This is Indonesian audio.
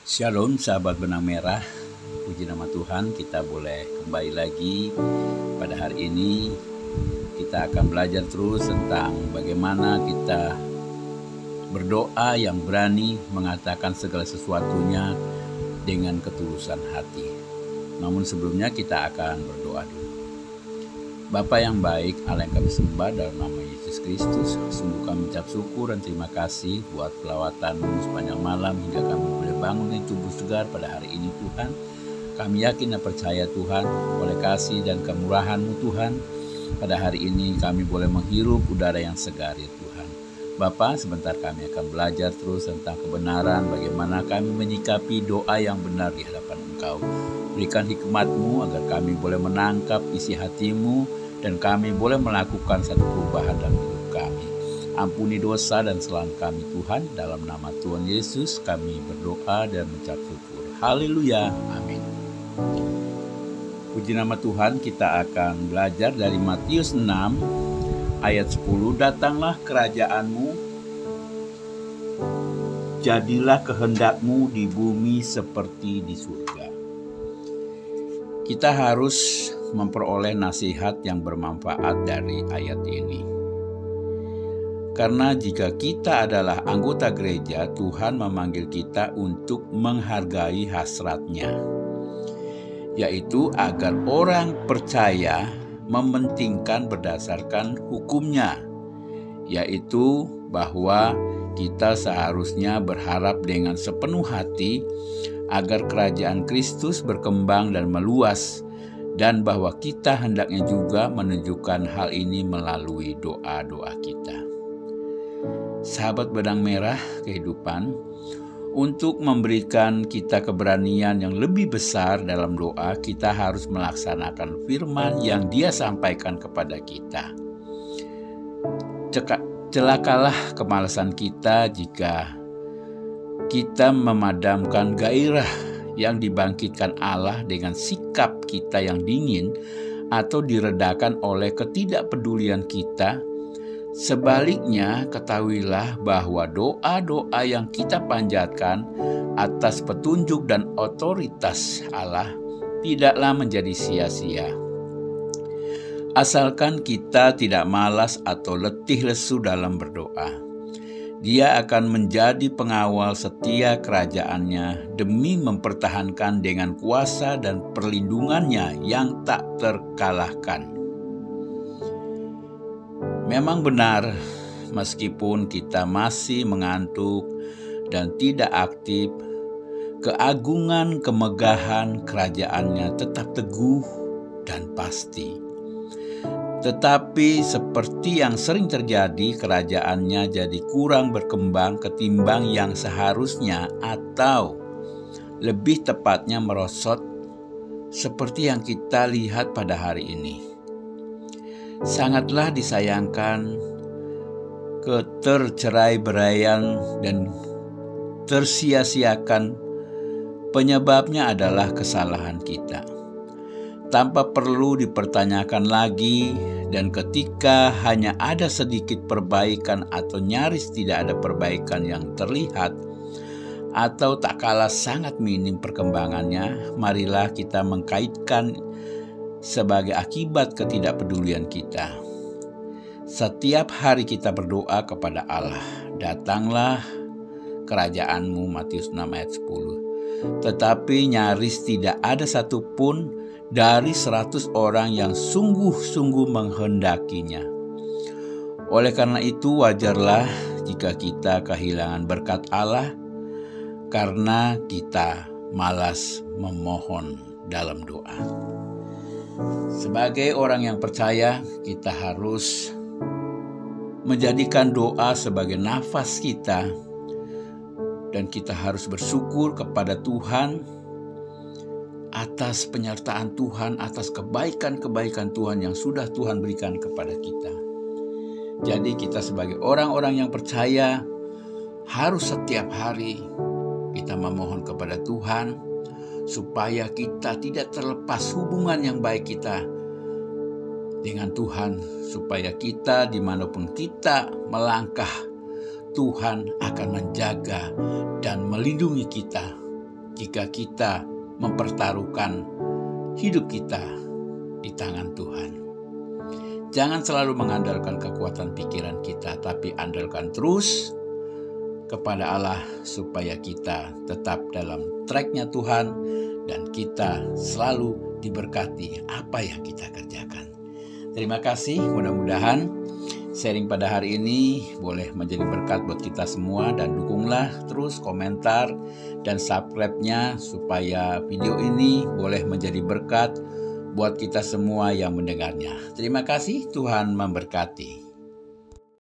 Shalom sahabat benang merah, puji nama Tuhan, kita boleh kembali lagi pada hari ini. Kita akan belajar terus tentang bagaimana kita berdoa yang berani mengatakan segala sesuatunya dengan ketulusan hati. Namun sebelumnya kita akan berdoa dulu. Bapa yang baik, Allah yang kami sembah dalam nama Yesus Kristus, sungguh kami ucap syukur dan terima kasih buat pelawatan-Mu sepanjang malam hingga kami boleh bangun dengan tubuh segar pada hari ini Tuhan. Kami yakin dan percaya Tuhan, oleh kasih dan kemurahan-Mu Tuhan, pada hari ini kami boleh menghirup udara yang segar ya Tuhan. Bapa, sebentar kami akan belajar terus tentang kebenaran, bagaimana kami menyikapi doa yang benar di hadapan Engkau. Berikan hikmat-Mu agar kami boleh menangkap isi hati-Mu dan kami boleh melakukan satu perubahan dalam hidup kami. Ampuni dosa dan kesalahan kami Tuhan, dalam nama Tuhan Yesus kami berdoa dan mengucap syukur. Haleluya, amin. Puji nama Tuhan, kita akan belajar dari Matius 6 ayat 10. Datanglah kerajaan-Mu, jadilah kehendak-Mu di bumi seperti di surga. Kita harus memperoleh nasihat yang bermanfaat dari ayat ini. Karena jika kita adalah anggota gereja, Tuhan memanggil kita untuk menghargai hasrat-Nya, yaitu agar orang percaya mementingkan berdasarkan hukum-Nya, yaitu bahwa kita seharusnya berharap dengan sepenuh hati agar kerajaan Kristus berkembang dan meluas, dan bahwa kita hendaknya juga menunjukkan hal ini melalui doa-doa kita. Sahabat benang merah kehidupan, untuk memberikan kita keberanian yang lebih besar dalam doa, kita harus melaksanakan firman yang Dia sampaikan kepada kita. Celakalah kemalasan kita jika kita memadamkan gairah yang dibangkitkan Allah dengan sikap kita yang dingin atau diredakan oleh ketidakpedulian kita. Sebaliknya, ketahuilah bahwa doa-doa yang kita panjatkan atas petunjuk dan otoritas Allah tidaklah menjadi sia-sia. Asalkan kita tidak malas atau letih lesu dalam berdoa, Dia akan menjadi pengawal setia kerajaannya demi mempertahankan dengan kuasa dan perlindungannya yang tak terkalahkan. Memang benar, meskipun kita masih mengantuk dan tidak aktif, keagungan kemegahan kerajaannya tetap teguh dan pasti. Tetapi seperti yang sering terjadi, kerajaannya jadi kurang berkembang ketimbang yang seharusnya, atau lebih tepatnya merosot seperti yang kita lihat pada hari ini. Sangatlah disayangkan ketercerai-beraian dan tersia-siakan penyebabnya adalah kesalahan kita. Tanpa perlu dipertanyakan lagi, dan ketika hanya ada sedikit perbaikan atau nyaris tidak ada perbaikan yang terlihat, atau tak kalah sangat minim perkembangannya, marilah kita mengkaitkan sebagai akibat ketidakpedulian kita. Setiap hari kita berdoa kepada Allah, datanglah kerajaan-Mu, Matius 6 ayat 10. Tetapi nyaris tidak ada satupun dari 100 orang yang sungguh-sungguh menghendakinya. Oleh karena itu wajarlah jika kita kehilangan berkat Allah karena kita malas memohon dalam doa. Sebagai orang yang percaya, kita harus menjadikan doa sebagai nafas kita, dan kita harus bersyukur kepada Tuhan atas penyertaan Tuhan, atas kebaikan-kebaikan Tuhan yang sudah Tuhan berikan kepada kita. Jadi kita sebagai orang-orang yang percaya harus setiap hari kita memohon kepada Tuhan supaya kita tidak terlepas hubungan yang baik kita dengan Tuhan, supaya kita dimanapun kita melangkah, Tuhan akan menjaga dan melindungi kita jika kita mempertaruhkan hidup kita di tangan Tuhan. Jangan selalu mengandalkan kekuatan pikiran kita, tapi andalkan terus kepada Allah supaya kita tetap dalam track-nya Tuhan dan kita selalu diberkati apa yang kita kerjakan. Terima kasih, mudah-mudahan sharing pada hari ini boleh menjadi berkat buat kita semua, dan dukunglah terus komentar dan subscribe-nya supaya video ini boleh menjadi berkat buat kita semua yang mendengarnya. Terima kasih, Tuhan memberkati.